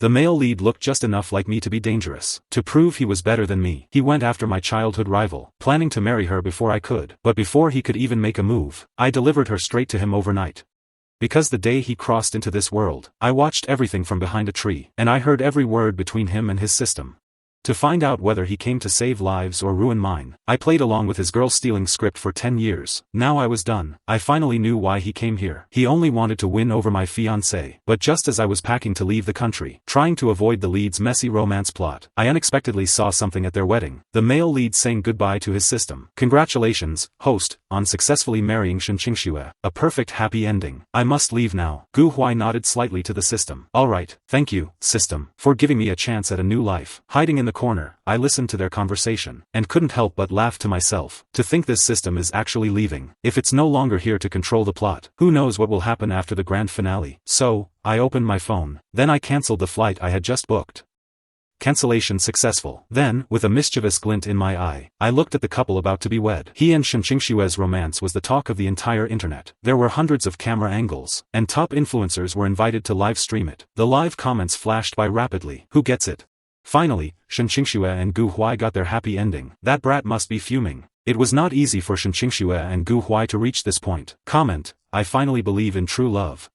The male lead looked just enough like me to be dangerous. To prove he was better than me, he went after my childhood rival, planning to marry her before I could. But before he could even make a move, I delivered her straight to him overnight. Because the day he crossed into this world, I watched everything from behind a tree, and I heard every word between him and his system. To find out whether he came to save lives or ruin mine, I played along with his girl-stealing script for 10 years. Now I was done. I finally knew why he came here. He only wanted to win over my fiancée. But just as I was packing to leave the country, trying to avoid the lead's messy romance plot, I unexpectedly saw something at their wedding. The male lead saying goodbye to his system. Congratulations, host, on successfully marrying Jingchen. A perfect happy ending. I must leave now. Gu Huai nodded slightly to the system. Alright, thank you, system, for giving me a chance at a new life. Hiding in the corner, I listened to their conversation, and couldn't help but laugh to myself. To think this system is actually leaving. If it's no longer here to control the plot, who knows what will happen after the grand finale. So, I opened my phone. Then I cancelled the flight I had just booked. Cancellation successful. Then, with a mischievous glint in my eye, I looked at the couple about to be wed. He and Jingchen's romance was the talk of the entire internet. There were hundreds of camera angles, and top influencers were invited to live stream it. The live comments flashed by rapidly. Who gets it? Finally, Jingchen and Gu Huai got their happy ending. That brat must be fuming. It was not easy for Jingchen and Gu Huai to reach this point. Comment, I finally believe in true love.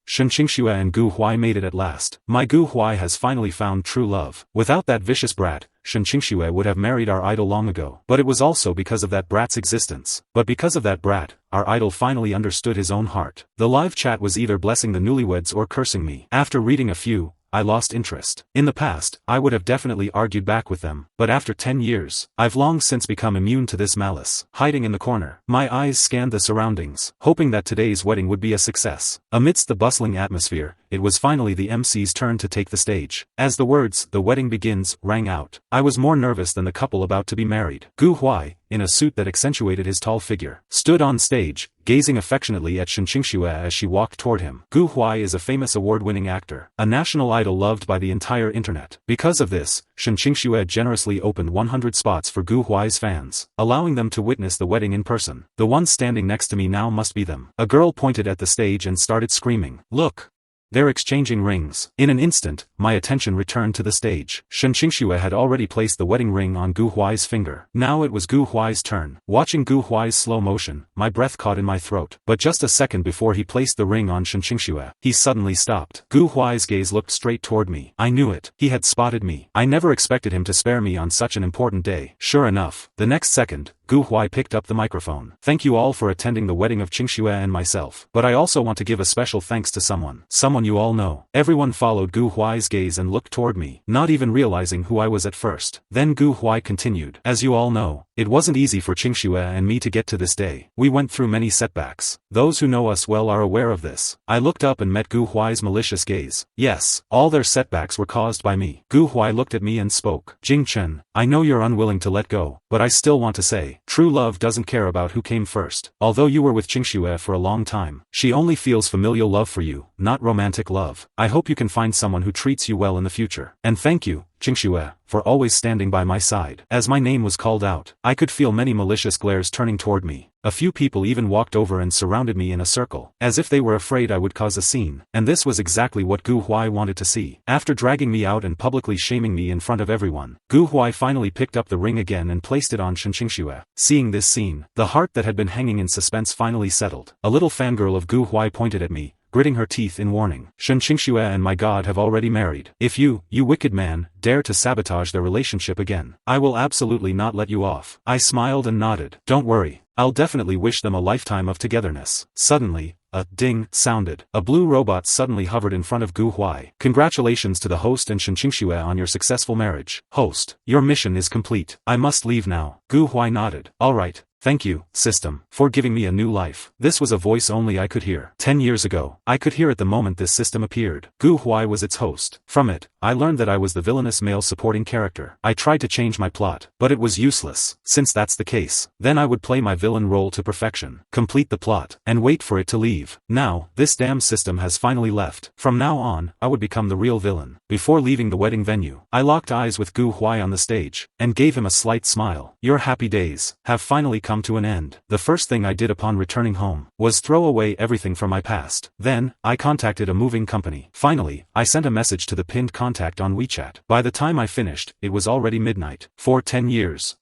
Jingchen and Gu Huai made it at last. My Gu Huai has finally found true love. Without that vicious brat, Jingchen would have married our idol long ago. But it was also because of that brat's existence. But because of that brat, our idol finally understood his own heart. The live chat was either blessing the newlyweds or cursing me. After reading a few, I lost interest. In the past, I would have definitely argued back with them, but after 10 years, I've long since become immune to this malice. Hiding in the corner, my eyes scanned the surroundings, hoping that today's wedding would be a success. Amidst the bustling atmosphere, it was finally the MC's turn to take the stage. As the words, "The wedding begins," rang out, I was more nervous than the couple about to be married. Gu Huai, in a suit that accentuated his tall figure, stood on stage, gazing affectionately at Jingchen as she walked toward him. Gu Huai is a famous award-winning actor, a national idol loved by the entire internet. Because of this, Jingchen generously opened 100 spots for Gu Huai's fans, allowing them to witness the wedding in person. The one standing next to me now must be them. A girl pointed at the stage and started screaming, "Look! They're exchanging rings." In an instant, my attention returned to the stage. Jingchen had already placed the wedding ring on Gu Huai's finger. Now it was Gu Huai's turn. Watching Gu Huai's slow motion, my breath caught in my throat. But just a second before he placed the ring on Jingchen, he suddenly stopped. Gu Huai's gaze looked straight toward me. I knew it. He had spotted me. I never expected him to spare me on such an important day. Sure enough, the next second, Gu Huai picked up the microphone. Thank you all for attending the wedding of Jingchen and myself. But I also want to give a special thanks to someone you all know. Everyone followed Gu Huai's gaze and looked toward me, not even realizing who I was at first. Then Gu Huai continued. As you all know, it wasn't easy for Jingchen and me to get to this day. We went through many setbacks. Those who know us well are aware of this. I looked up and met Gu Huai's malicious gaze. Yes, all their setbacks were caused by me. Gu Huai looked at me and spoke. Jingchen, I know you're unwilling to let go, but I still want to say, true love doesn't care about who came first. Although you were with Jingchen for a long time, she only feels familial love for you, not romantic love. I hope you can find someone who treats you well in the future. And thank you, Jingchen, for always standing by my side. As my name was called out, I could feel many malicious glares turning toward me. A few people even walked over and surrounded me in a circle, as if they were afraid I would cause a scene. And this was exactly what Gu Huai wanted to see. After dragging me out and publicly shaming me in front of everyone, Gu Huai finally picked up the ring again and placed it on Jingchen. Seeing this scene, the heart that had been hanging in suspense finally settled. A little fangirl of Gu Huai pointed at me, gritting her teeth in warning. Jingchen and my god have already married. If you wicked man, dare to sabotage their relationship again, I will absolutely not let you off. I smiled and nodded. Don't worry, I'll definitely wish them a lifetime of togetherness. Suddenly, a ding sounded. A blue robot suddenly hovered in front of Gu Huai. Congratulations to the host and Jingchen on your successful marriage. Host, your mission is complete. I must leave now. Gu Huai nodded. Alright. Thank you, system, for giving me a new life. This was a voice only I could hear. 10 years ago, I could hear it the moment this system appeared. Gu Huai was its host. From it, I learned that I was the villainous male supporting character. I tried to change my plot, but it was useless. Since that's the case, then I would play my villain role to perfection, complete the plot, and wait for it to leave. Now, this damn system has finally left. From now on, I would become the real villain. Before leaving the wedding venue, I locked eyes with Gu Huai on the stage, and gave him a slight smile. Your happy days have finally come come to an end. The first thing I did upon returning home was throw away everything from my past. Then, I contacted a moving company. Finally, I sent a message to the pinned contact on WeChat. By the time I finished, it was already midnight. For 10 years,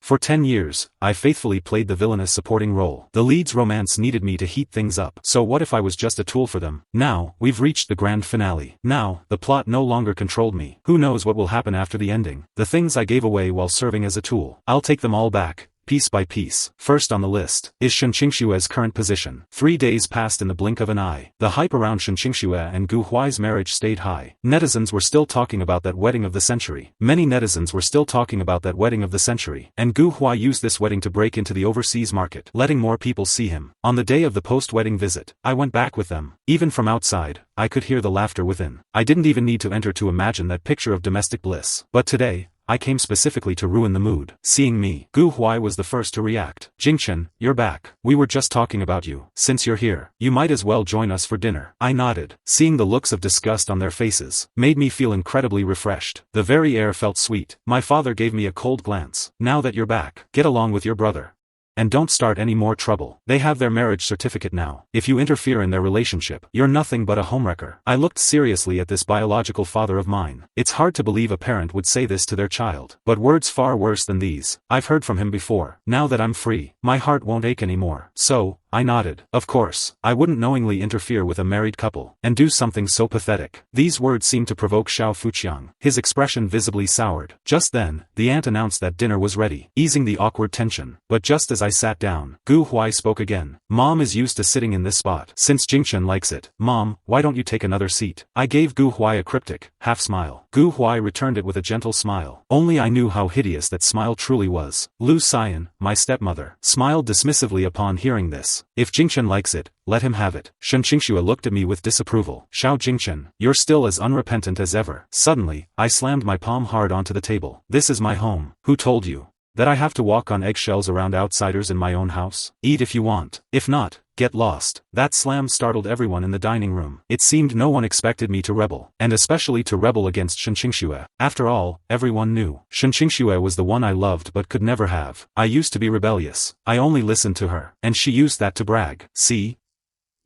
I faithfully played the villainous supporting role. The lead's romance needed me to heat things up. So what if I was just a tool for them? Now, we've reached the grand finale. Now, the plot no longer controlled me. Who knows what will happen after the ending? The things I gave away while serving as a tool, I'll take them all back, piece by piece. First on the list is Shen Qingshue's current position. 3 days passed in the blink of an eye. The hype around Shen Qingxue and Gu Huai's marriage stayed high. Netizens were still talking about that wedding of the century. Many netizens were still talking about that wedding of the century. And Gu Huai used this wedding to break into the overseas market, letting more people see him. On the day of the post-wedding visit, I went back with them. Even from outside, I could hear the laughter within. I didn't even need to enter to imagine that picture of domestic bliss. But today, I came specifically to ruin the mood. Seeing me, Gu Huai was the first to react. Jingchen, you're back. We were just talking about you. Since you're here, you might as well join us for dinner. I nodded. Seeing the looks of disgust on their faces made me feel incredibly refreshed. The very air felt sweet. My father gave me a cold glance. Now that you're back, get along with your brother. And don't start any more trouble. They have their marriage certificate now. If you interfere in their relationship, you're nothing but a homewrecker. I looked seriously at this biological father of mine. It's hard to believe a parent would say this to their child. But words far worse than these, I've heard from him before. Now that I'm free, my heart won't ache anymore. So, I nodded. Of course, I wouldn't knowingly interfere with a married couple, and do something so pathetic. These words seemed to provoke Xiao Fuqiang. His expression visibly soured. Just then, the aunt announced that dinner was ready, easing the awkward tension. But just as I sat down, Gu Huai spoke again. Mom is used to sitting in this spot. Since Jingchen likes it, Mom, why don't you take another seat? I gave Gu Huai a cryptic, half-smile. Gu Huai returned it with a gentle smile. Only I knew how hideous that smile truly was. Lu Xian, my stepmother, smiled dismissively upon hearing this. If Jingchen likes it, let him have it. Shen Qingxue looked at me with disapproval. Xiao Jingchen, you're still as unrepentant as ever. Suddenly, I slammed my palm hard onto the table. This is my home. Who told you that I have to walk on eggshells around outsiders in my own house? Eat if you want. If not, get lost. That slam startled everyone in the dining room. It seemed no one expected me to rebel, and especially to rebel against Shen Qingxue. After all, everyone knew Shen Qingxue was the one I loved but could never have. I used to be rebellious. I only listened to her, and she used that to brag. See?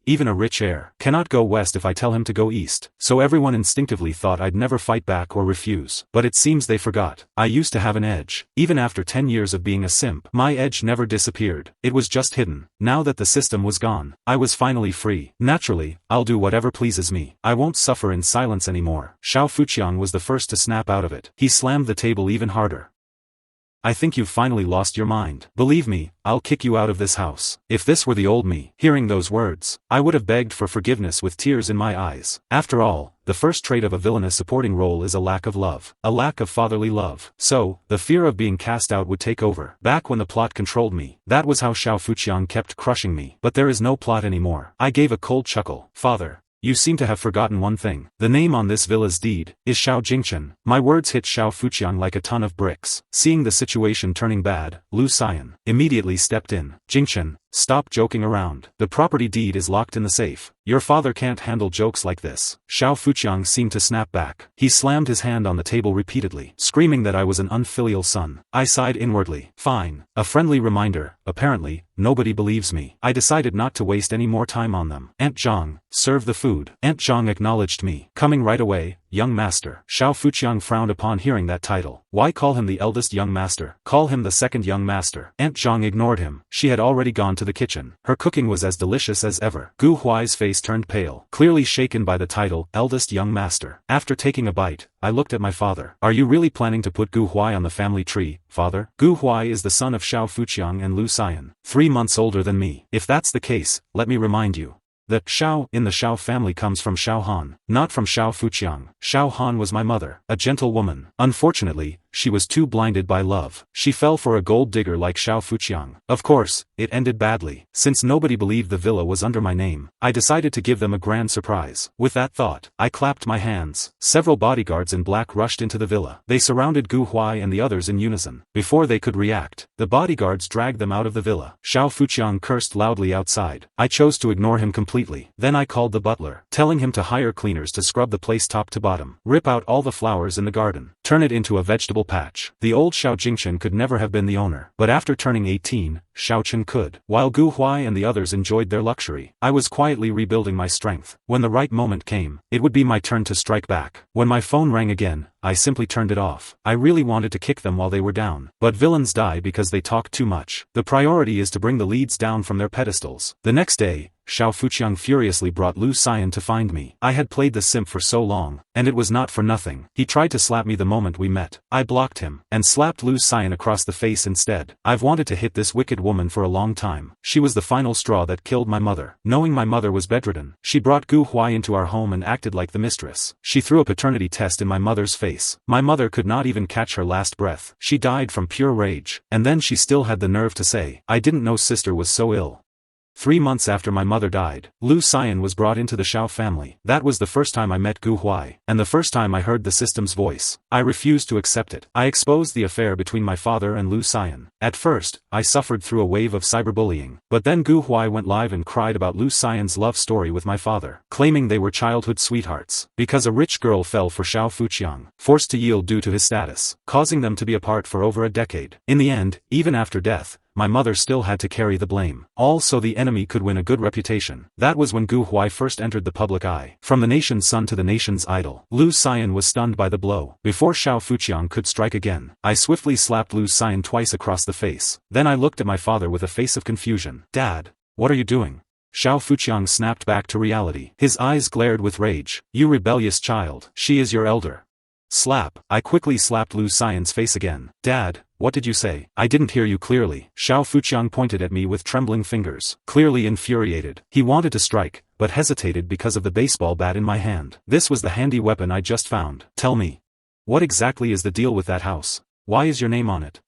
Even a rich heir cannot go west if I tell him to go east. So everyone instinctively thought I'd never fight back or refuse. But it seems they forgot. I used to have an edge. Even after 10 years of being a simp, my edge never disappeared. It was just hidden. Now that the system was gone, I was finally free. Naturally, I'll do whatever pleases me. I won't suffer in silence anymore. Xiao Fuqiang was the first to snap out of it. He slammed the table even harder. I think you've finally lost your mind. Believe me, I'll kick you out of this house. If this were the old me, hearing those words, I would have begged for forgiveness with tears in my eyes. After all, the first trait of a villainous supporting role is a lack of love. A lack of fatherly love. So, the fear of being cast out would take over. Back when the plot controlled me, that was how Xiao Fuqiang kept crushing me. But there is no plot anymore. I gave a cold chuckle. Father, you seem to have forgotten one thing. The name on this villa's deed is Xiao Jingchen. My words hit Xiao Fuqiang like a ton of bricks. Seeing the situation turning bad, Lu Xian immediately stepped in. Jingchen, stop joking around. The property deed is locked in the safe. Your father can't handle jokes like this. Xiao Fuqiang seemed to snap back. He slammed his hand on the table repeatedly, screaming that I was an unfilial son. I sighed inwardly. Fine. A friendly reminder. Apparently, nobody believes me. I decided not to waste any more time on them. Aunt Zhang, serve the food. Aunt Zhang acknowledged me. Coming right away, young master. Xiao Fuqiang frowned upon hearing that title. Why call him the eldest young master? Call him the second young master. Aunt Zhang ignored him. She had already gone to the kitchen. Her cooking was as delicious as ever. Gu Huai's face turned pale, clearly shaken by the title, eldest young master. After taking a bite, I looked at my father. Are you really planning to put Gu Huai on the family tree, father? Gu Huai is the son of Xiao Fuqiang and Lu Xian, 3 months older than me. If that's the case, let me remind you. The Xiao in the Xiao family comes from Xiao Han, not from Xiao Fuqiang. Xiao Han was my mother, a gentle woman. Unfortunately, she was too blinded by love. She fell for a gold digger like Xiao Fuqiang. Of course, it ended badly. Since nobody believed the villa was under my name, I decided to give them a grand surprise. With that thought, I clapped my hands. Several bodyguards in black rushed into the villa. They surrounded Gu Huai and the others in unison. Before they could react, the bodyguards dragged them out of the villa. Xiao Fuqiang cursed loudly outside. I chose to ignore him completely. Then I called the butler, telling him to hire cleaners to scrub the place top to bottom. Rip out all the flowers in the garden. turn it into a vegetable patch. The old Jingchen could never have been the owner, but after turning 18, Chen could. While Gu Huai and the others enjoyed their luxury, I was quietly rebuilding my strength. When the right moment came, it would be my turn to strike back. When my phone rang again, I simply turned it off. I really wanted to kick them while they were down. But villains die because they talk too much. The priority is to bring the leads down from their pedestals. The next day, Xiao Fuqiang furiously brought Lu Xian to find me. I had played the simp for so long, and it was not for nothing. He tried to slap me the moment we met. I blocked him, and slapped Lu Xian across the face instead. I've wanted to hit this wicked woman for a long time. She was the final straw that killed my mother. Knowing my mother was bedridden, she brought Gu Huai into our home and acted like the mistress. She threw a paternity test in my mother's face. My mother could not even catch her last breath. She died from pure rage. And then she still had the nerve to say, "I didn't know sister was so ill." 3 months after my mother died, Lu Xian was brought into the Xiao family. That was the first time I met Gu Huai, and the first time I heard the system's voice. I refused to accept it. I exposed the affair between my father and Lu Xian. At first, I suffered through a wave of cyberbullying, but then Gu Huai went live and cried about Lu Xian's love story with my father, claiming they were childhood sweethearts. Because a rich girl fell for Xiao Fuqiang, forced to yield due to his status, causing them to be apart for over a decade. In the end, even after death, my mother still had to carry the blame. All so the enemy could win a good reputation. That was when Gu Huai first entered the public eye. From the nation's son to the nation's idol, Lu Xian was stunned by the blow. Before Xiao Fuqiang could strike again, I swiftly slapped Lu Xian twice across the face. Then I looked at my father with a face of confusion. "Dad, what are you doing?" Xiao Fuqiang snapped back to reality. His eyes glared with rage. "You rebellious child. She is your elder." Slap. I quickly slapped Lu Xian's face again. "Dad, what did you say?" "I didn't hear you clearly." Xiao Fuqiang pointed at me with trembling fingers, clearly infuriated. He wanted to strike, but hesitated because of the baseball bat in my hand. This was the handy weapon I just found. "Tell me, what exactly is the deal with that house? Why is your name on it?"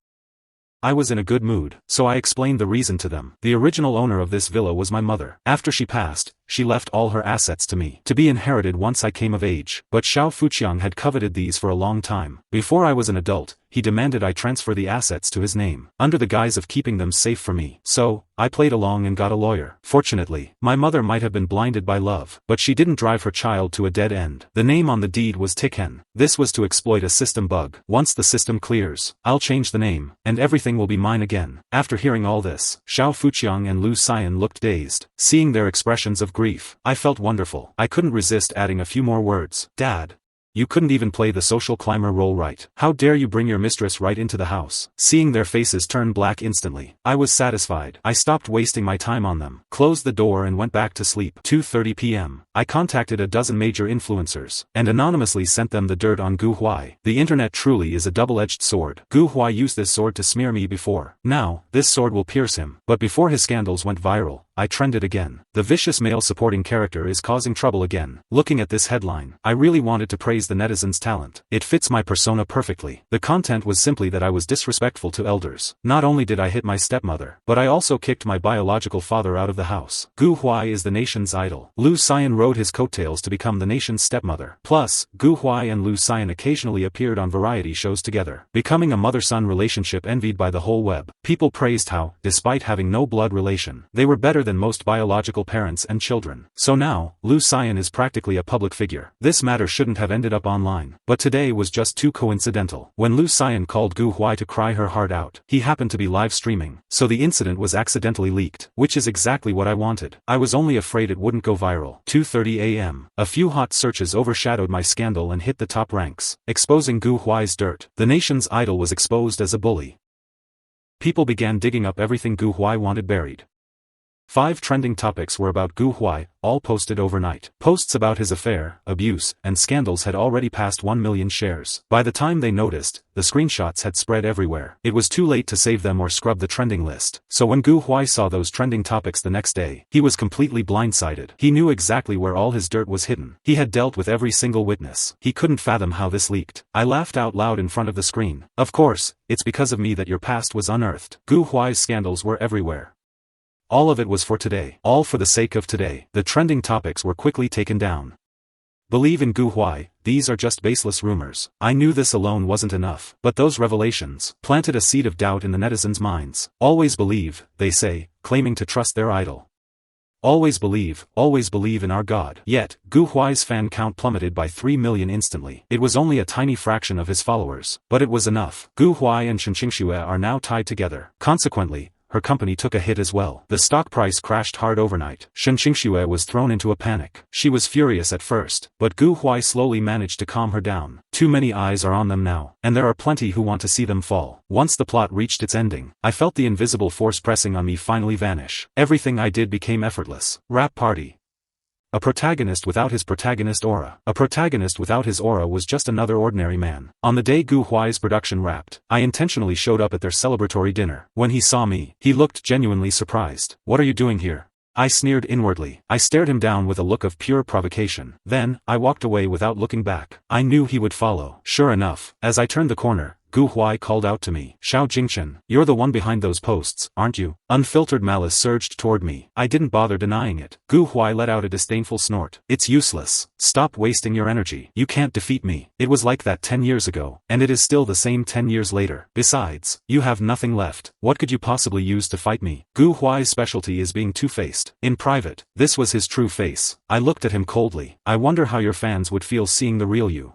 I was in a good mood, so I explained the reason to them. The original owner of this villa was my mother. After she passed, she left all her assets to me, to be inherited once I came of age. But Xiao Fuqiang had coveted these for a long time. Before I was an adult, he demanded I transfer the assets to his name, under the guise of keeping them safe for me. So, I played along and got a lawyer. Fortunately, my mother might have been blinded by love, but she didn't drive her child to a dead end. The name on the deed was Jingchen. This was to exploit a system bug. Once the system clears, I'll change the name, and everything will be mine again. After hearing all this, Xiao Fuqiang and Lu Xian looked dazed. Seeing their expressions of grief, I felt wonderful. I couldn't resist adding a few more words. "Dad, you couldn't even play the social climber role right. How dare you bring your mistress right into the house?" Seeing their faces turn black instantly, I was satisfied. I stopped wasting my time on them, closed the door and went back to sleep. 2:30 p.m. I contacted a dozen major influencers, and anonymously sent them the dirt on Gu Huai. The internet truly is a double-edged sword. Gu Huai used this sword to smear me before. Now, this sword will pierce him. But before his scandals went viral, I trended again. The vicious male supporting character is causing trouble again. Looking at this headline, I really wanted to praise the netizens' talent. It fits my persona perfectly. The content was simply that I was disrespectful to elders. Not only did I hit my stepmother, but I also kicked my biological father out of the house. Gu Huai is the nation's idol. Lu Xian rode his coattails to become the nation's stepmother. Plus, Gu Huai and Lu Xian occasionally appeared on variety shows together, becoming a mother-son relationship envied by the whole web. People praised how, despite having no blood relation, they were better than most biological parents and children. So now, Lu Xian is practically a public figure. This matter shouldn't have ended up online, but today was just too coincidental. When Lu Xian called Gu Huai to cry her heart out, he happened to be live streaming, so the incident was accidentally leaked, which is exactly what I wanted. I was only afraid it wouldn't go viral. 2:30 a.m. A few hot searches overshadowed my scandal and hit the top ranks, exposing Gu Huai's dirt. The nation's idol was exposed as a bully. People began digging up everything Gu Huai wanted buried. 5 trending topics were about Gu Huai, all posted overnight. Posts about his affair, abuse, and scandals had already passed 1 million shares. By the time they noticed, the screenshots had spread everywhere. It was too late to save them or scrub the trending list. So when Gu Huai saw those trending topics the next day, he was completely blindsided. He knew exactly where all his dirt was hidden. He had dealt with every single witness. He couldn't fathom how this leaked. I laughed out loud in front of the screen. Of course, it's because of me that your past was unearthed. Gu Huai's scandals were everywhere. All of it was for today. All for the sake of today. The trending topics were quickly taken down. Believe in Gu Huai, these are just baseless rumors. I knew this alone wasn't enough, but those revelations planted a seed of doubt in the netizens' minds. Always believe, they say, claiming to trust their idol. always believe in our God. Yet, Gu Huai's fan count plummeted by 3 million instantly. It was only a tiny fraction of his followers, but it was enough. Gu Huai and Jingchen are now tied together. Consequently, her company took a hit as well. The stock price crashed hard overnight. Jingchen was thrown into a panic. She was furious at first, but Gu Huai slowly managed to calm her down. Too many eyes are on them now, and there are plenty who want to see them fall. Once the plot reached its ending, I felt the invisible force pressing on me finally vanish. Everything I did became effortless. Rap party. A protagonist without his protagonist aura. A protagonist without his aura was just another ordinary man. On the day Gu Huai's production wrapped, I intentionally showed up at their celebratory dinner. When he saw me, he looked genuinely surprised. "What are you doing here?" I sneered inwardly. I stared him down with a look of pure provocation. Then, I walked away without looking back. I knew he would follow. Sure enough, as I turned the corner, Gu Huai called out to me, "Xiao Jingchen, you're the one behind those posts, aren't you?" Unfiltered malice surged toward me. I didn't bother denying it. Gu Huai let out a disdainful snort. "It's useless. Stop wasting your energy. You can't defeat me. It was like that 10 years ago, and it is still the same 10 years later. Besides, you have nothing left. What could you possibly use to fight me?" Gu Huai's specialty is being two-faced. In private, this was his true face. I looked at him coldly. "I wonder how your fans would feel seeing the real you.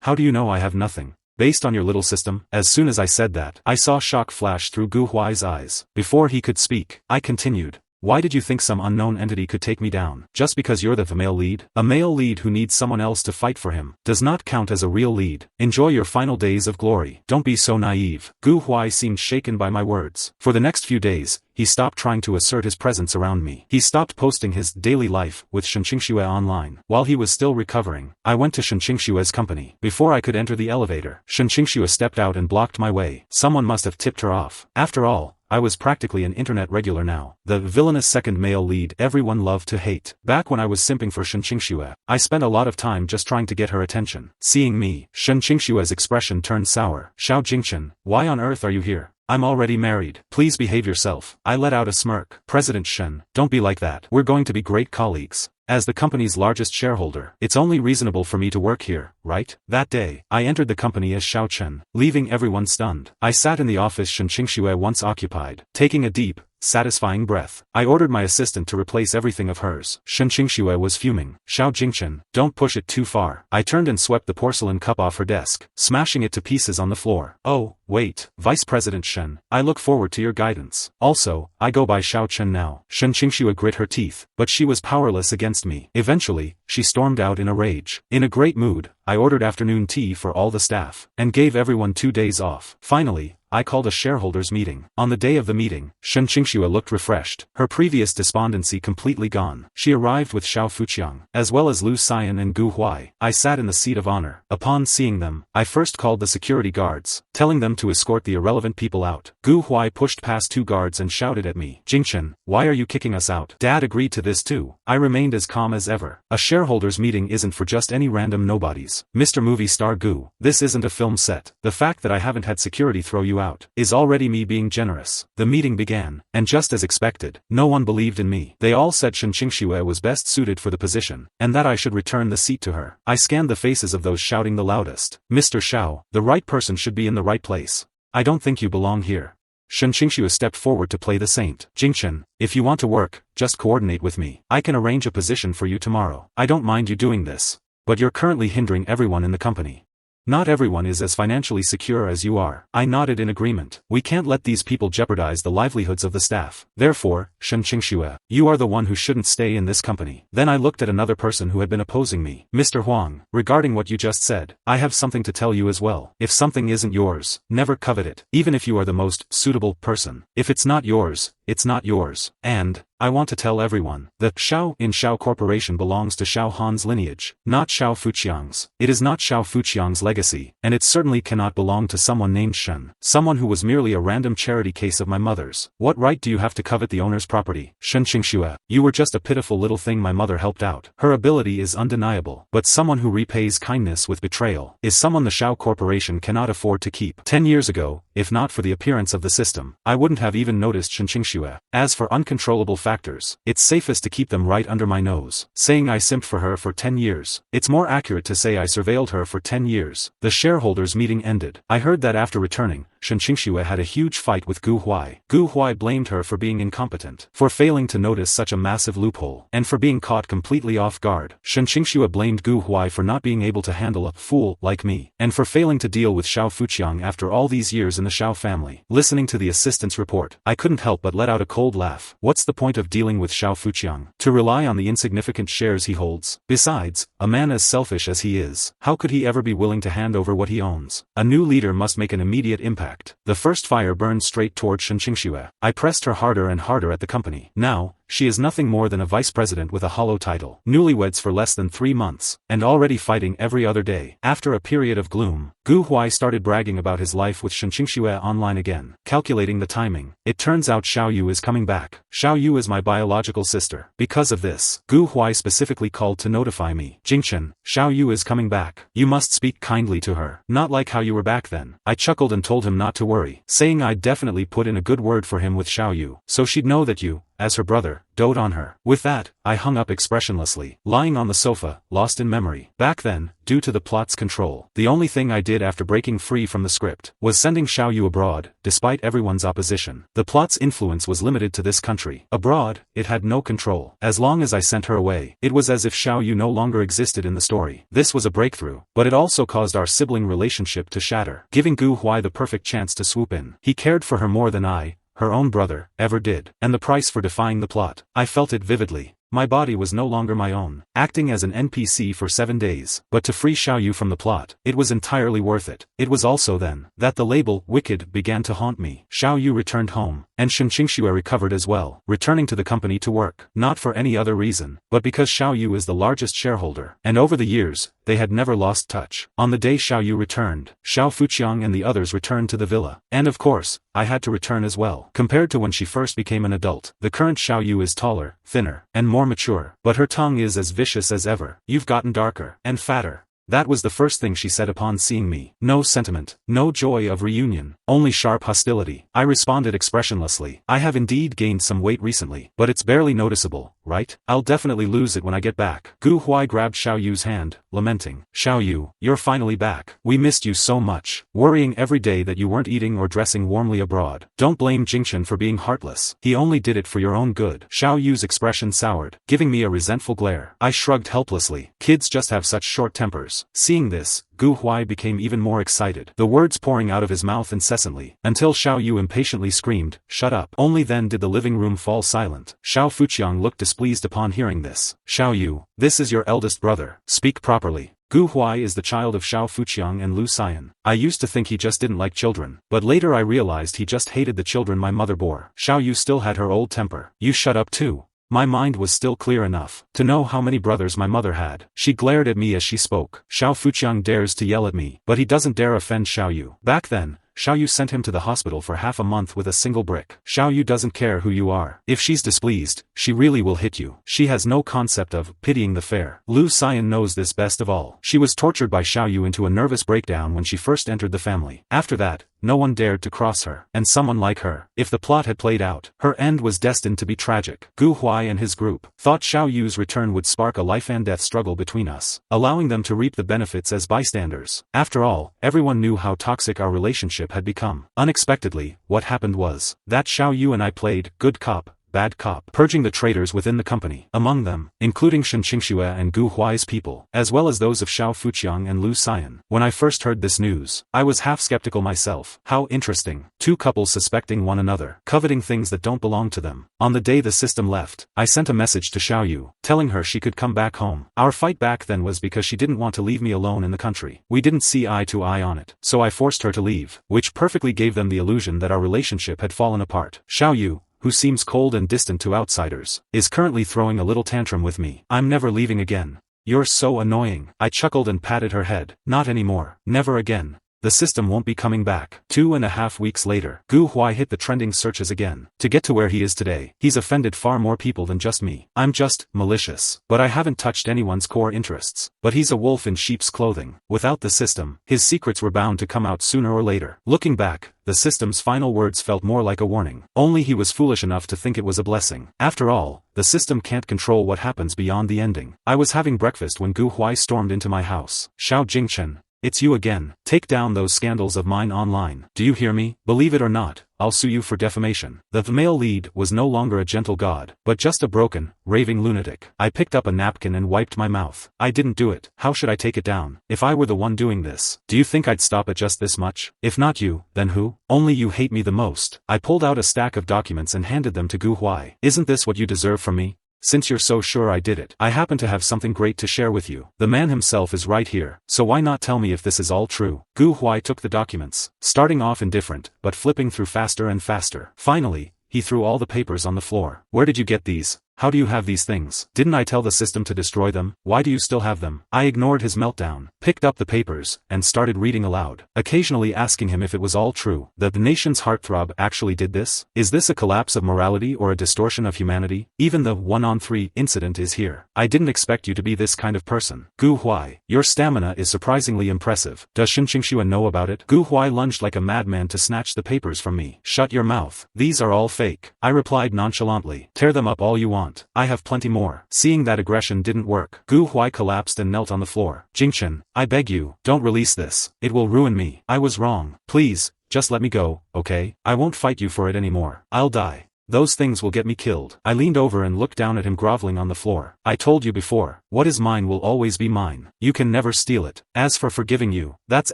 How do you know I have nothing? Based on your little system?" As soon as I said that, I saw shock flash through Gu Huai's eyes. Before he could speak, I continued. "Why did you think some unknown entity could take me down? Just because you're the male lead? A male lead who needs someone else to fight for him does not count as a real lead. Enjoy your final days of glory. Don't be so naive." Gu Huai seemed shaken by my words. For the next few days, he stopped trying to assert his presence around me. He stopped posting his daily life with Jingchen online. While he was still recovering, I went to Jingchen's company. Before I could enter the elevator, Jingchen stepped out and blocked my way. Someone must have tipped her off. After all, I was practically an internet regular now. The villainous second male lead everyone loved to hate. Back when I was simping for Jingchen, I spent a lot of time just trying to get her attention. Seeing me, Jingchen's expression turned sour. "Xiao Jingchen, why on earth are you here? I'm already married. Please behave yourself." I let out a smirk. "President Shen, don't be like that. We're going to be great colleagues. As the company's largest shareholder, it's only reasonable for me to work here, right?" That day, I entered the company as Xiao Chen, leaving everyone stunned. I sat in the office Jingchen once occupied, taking a deep, satisfying breath. I ordered my assistant to replace everything of hers. Jingchen was fuming. "Xiao Jingchen, don't push it too far." I turned and swept the porcelain cup off her desk, smashing it to pieces on the floor. "Oh, wait, Vice President Shen, I look forward to your guidance. Also, I go by Xiao Chen now." Jingchen grit her teeth, but she was powerless against me. Eventually, she stormed out in a rage. In a great mood, I ordered afternoon tea for all the staff, and gave everyone 2 days off. Finally, I called a shareholders meeting. On the day of the meeting, Jingchen looked refreshed, her previous despondency completely gone. She arrived with Xiao Fuqiang, as well as Lu Xian and Gu Huai. I sat in the seat of honor. Upon seeing them, I first called the security guards, telling them to escort the irrelevant people out. Gu Huai pushed past 2 guards and shouted at me, "Jingchen, why are you kicking us out?" Dad agreed to this too. I remained as calm as ever. A shareholders meeting isn't for just any random nobodies. Mr. Movie Star Gu, this isn't a film set. The fact that I haven't had security throw you out is already me being generous. The meeting began, and just as expected, no one believed in me. They all said Jingchen was best suited for the position, and that I should return the seat to her. I scanned the faces of those shouting the loudest. "Mr. Xiao, the right person should be in the right place. I don't think you belong here." Jingchen stepped forward to play the saint. "Jingchen, if you want to work, just coordinate with me. I can arrange a position for you tomorrow. I don't mind you doing this. But you're currently hindering everyone in the company. Not everyone is as financially secure as you are." I nodded in agreement. "We can't let these people jeopardize the livelihoods of the staff. Therefore, Jingchen, you are the one who shouldn't stay in this company." Then I looked at another person who had been opposing me. "Mr. Huang, regarding what you just said, I have something to tell you as well. If something isn't yours, never covet it, even if you are the most suitable person. If it's not yours, it's not yours. And I want to tell everyone, the Xiao in Xiao Corporation belongs to Xiao Han's lineage, not Xiao Fuqiang's. It is not Xiao Fuqiang's legacy, and it certainly cannot belong to someone named Shen, someone who was merely a random charity case of my mother's. What right do you have to covet the owner's property? Jingchen, you were just a pitiful little thing my mother helped out. Her ability is undeniable, but someone who repays kindness with betrayal is someone the Xiao Corporation cannot afford to keep." 10 years ago, if not for the appearance of the system, I wouldn't have even noticed Shenqingxue. As for uncontrollable factors, it's safest to keep them right under my nose. Saying I simped for her for 10 years. It's more accurate to say I surveilled her for 10 years. The shareholders' meeting ended. I heard that after returning, Shenqingxue had a huge fight with Gu Huai. Gu Huai blamed her for being incompetent, for failing to notice such a massive loophole, and for being caught completely off guard. Shenqingxue blamed Gu Huai for not being able to handle a fool like me, and for failing to deal with Xiao Fuqiang after all these years in the Xiao family. Listening to the assistant's report, I couldn't help but let out a cold laugh. What's the point of dealing with Xiao Fuqiang? To rely on the insignificant shares he holds? Besides, a man as selfish as he is, how could he ever be willing to hand over what he owns? A new leader must make an immediate impact. The first fire burned straight toward Shenqingxue. I pressed her harder and harder at the company. Now, she is nothing more than a vice president with a hollow title. Newlyweds for less than 3 months, and already fighting every other day. After a period of gloom, Gu Huai started bragging about his life with Shenqingxue online again. Calculating the timing, it turns out Xiao Yu is coming back. Xiao Yu is my biological sister. Because of this, Gu Huai specifically called to notify me. Jingchen, Xiao Yu is coming back. You must speak kindly to her. Not like how you were back then. I chuckled and told him not to worry, saying I'd definitely put in a good word for him with Xiao Yu, so she'd know that you, as her brother, dote on her. With that, I hung up expressionlessly, lying on the sofa, lost in memory. Back then, due to the plot's control, the only thing I did after breaking free from the script was sending Xiao Yu abroad, despite everyone's opposition. The plot's influence was limited to this country. Abroad, it had no control. As long as I sent her away, it was as if Xiao Yu no longer existed in the story. This was a breakthrough, but it also caused our sibling relationship to shatter, giving Gu Huai the perfect chance to swoop in. He cared for her more than I, her own brother, ever did. And the price for defying the plot. I felt it vividly. My body was no longer my own, acting as an NPC for 7 days. But to free Xiao Yu from the plot, it was entirely worth it. It was also then that the label "Wicked" began to haunt me. Xiao Yu returned home, and Shenqingxue recovered as well, returning to the company to work. Not for any other reason, but because Xiao Yu is the largest shareholder, and over the years, they had never lost touch. On the day Xiao Yu returned, Xiao Fuqiang and the others returned to the villa. And of course, I had to return as well. Compared to when she first became an adult, the current Xiao Yu is taller, thinner, and more mature, but her tongue is as vicious as ever. You've gotten darker, and fatter. That was the first thing she said upon seeing me. No sentiment, no joy of reunion, only sharp hostility. I responded expressionlessly. I have indeed gained some weight recently, but it's barely noticeable, right? I'll definitely lose it when I get back. Gu Huai grabbed Xiao Yu's hand, lamenting. Xiao Yu, you're finally back. We missed you so much, worrying every day that you weren't eating or dressing warmly abroad. Don't blame Jingchen for being heartless. He only did it for your own good. Xiao Yu's expression soured, giving me a resentful glare. I shrugged helplessly. Kids just have such short tempers. Seeing this, Gu Huai became even more excited, the words pouring out of his mouth incessantly, until Xiao Yu impatiently screamed, "Shut up." Only then did the living room fall silent. Xiao Fuqiang looked displeased upon hearing this. Xiao Yu, this is your eldest brother. Speak properly. Gu Huai is the child of Xiao Fuqiang and Lu Xian. I used to think he just didn't like children, but later I realized he just hated the children my mother bore. Xiao Yu still had her old temper. You shut up too. My mind was still clear enough to know how many brothers my mother had. She glared at me as she spoke. Xiao Fuqiang dares to yell at me, but he doesn't dare offend Xiao Yu. Back then, Xiao Yu sent him to the hospital for half a month with a single brick. Xiao Yu doesn't care who you are. If she's displeased, she really will hit you. She has no concept of pitying the fair. Lu Xian knows this best of all. She was tortured by Xiao Yu into a nervous breakdown when she first entered the family. After that, no one dared to cross her. And someone like her, if the plot had played out, her end was destined to be tragic. Gu Huai and his group thought Xiao Yu's return would spark a life-and-death struggle between us, allowing them to reap the benefits as bystanders. After all, everyone knew how toxic our relationship had become. Unexpectedly, what happened was that Xiao Yu and I played good cop, bad cop, purging the traitors within the company. Among them, including Shenqingxue and Gu Huai's people, as well as those of Xiao Fuqiang and Lu Xian. When I first heard this news, I was half skeptical myself. How interesting. Two couples suspecting one another, coveting things that don't belong to them. On the day the system left, I sent a message to Xiao Yu, telling her she could come back home. Our fight back then was because she didn't want to leave me alone in the country. We didn't see eye to eye on it, so I forced her to leave, which perfectly gave them the illusion that our relationship had fallen apart. Xiao Yu, who seems cold and distant to outsiders, is currently throwing a little tantrum with me. I'm never leaving again. You're so annoying. I chuckled and patted her head. Not anymore. Never again. the system won't be coming back. 2.5 weeks later, Gu Huai hit the trending searches again. To get to where he is today, he's offended far more people than just me. I'm just malicious, but I haven't touched anyone's core interests. But he's a wolf in sheep's clothing. Without the system, his secrets were bound to come out sooner or later. Looking back, the system's final words felt more like a warning. Only he was foolish enough to think it was a blessing. After all, the system can't control what happens beyond the ending. I was having breakfast when Gu Huai stormed into my house. Xiao Jingchen, it's you again. Take down those scandals of mine online. Do you hear me? Believe it or not, I'll sue you for defamation. The male lead was no longer a gentle god, but just a broken, raving lunatic. I picked up a napkin and wiped my mouth. I didn't do it. How should I take it down? If I were the one doing this, do you think I'd stop at just this much? If not you, then who? Only you hate me the most. I pulled out a stack of documents and handed them to Gu Huai. Isn't this what you deserve from me? Since you're so sure I did it, I happen to have something great to share with you. The man himself is right here, so why not tell me if this is all true? Gu Huai took the documents, starting off indifferent, but flipping through faster and faster. Finally, he threw all the papers on the floor. Where did you get these? How do you have these things? Didn't I tell the system to destroy them? Why do you still have them? I ignored his meltdown, picked up the papers, and started reading aloud, occasionally asking him if it was all true. The nation's heartthrob actually did this? Is this a collapse of morality or a distortion of humanity? Even the 1-on-3 incident is here. I didn't expect you to be this kind of person. Gu Huai, your stamina is surprisingly impressive. Does Shinqingxuan know about it? Gu Huai lunged like a madman to snatch the papers from me. Shut your mouth. These are all fake. I replied nonchalantly. Tear them up all you want. I have plenty more. Seeing that aggression didn't work, Gu Huai collapsed and knelt on the floor. Jingchen, I beg you, don't release this. It will ruin me. I was wrong. Please, just let me go, okay? I won't fight you for it anymore. I'll die. Those things will get me killed. I leaned over and looked down at him groveling on the floor. I told you before, what is mine will always be mine. You can never steal it. As for forgiving you, that's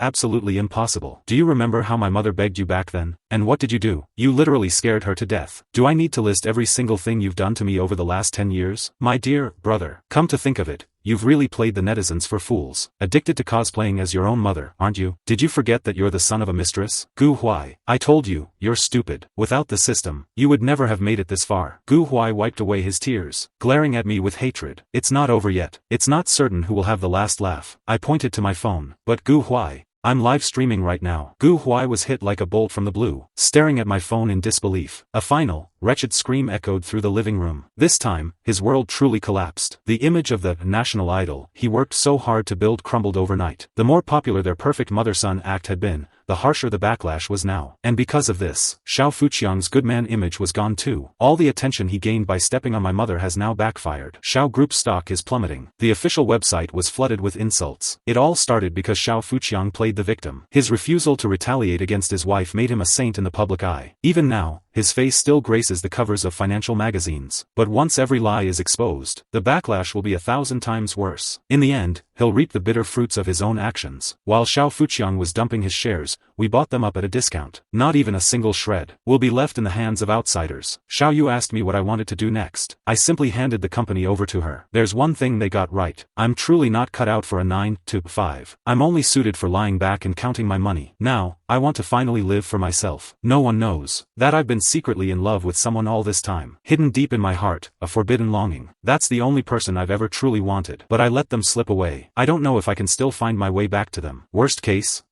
absolutely impossible. Do you remember how my mother begged you back then? And what did you do? You literally scared her to death. Do I need to list every single thing you've done to me over the last 10 years? My dear brother, come to think of it, you've really played the netizens for fools. Addicted to cosplaying as your own mother, aren't you? Did you forget that you're the son of a mistress? Gu Huai, I told you, you're stupid. Without the system, you would never have made it this far. Gu Huai wiped away his tears, glaring at me with hatred. It's not over yet. It's not certain who will have the last laugh. I pointed to my phone. But Gu Huai, I'm live streaming right now. Gu Huai was hit like a bolt from the blue, staring at my phone in disbelief. A final, wretched scream echoed through the living room. This time, his world truly collapsed. The image of the national idol he worked so hard to build crumbled overnight. The more popular their perfect mother-son act had been, the harsher the backlash was now. And because of this, Xiao Fuqiang's good man image was gone too. All the attention he gained by stepping on my mother has now backfired. Xiao Group's stock is plummeting. The official website was flooded with insults. It all started because Xiao Fuqiang played the victim. His refusal to retaliate against his wife made him a saint in the public eye. Even now, his face still graces the covers of financial magazines. But once every lie is exposed, the backlash will be 1,000 times worse. In the end, he'll reap the bitter fruits of his own actions. While Xiao Fuqiang was dumping his shares, we bought them up at a discount. Not even a single shred will be left in the hands of outsiders. Xiao Yu asked me what I wanted to do next. I simply handed the company over to her. There's one thing they got right. I'm truly not cut out for a 9 to 5. I'm only suited for lying back and counting my money. Now, I want to finally live for myself. No one knows that I've been secretly in love with someone all this time. Hidden deep in my heart, a forbidden longing. That's the only person I've ever truly wanted. But I let them slip away. I don't know if I can still find my way back to them. Worst case,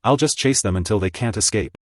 I'll just chase them until they can't escape.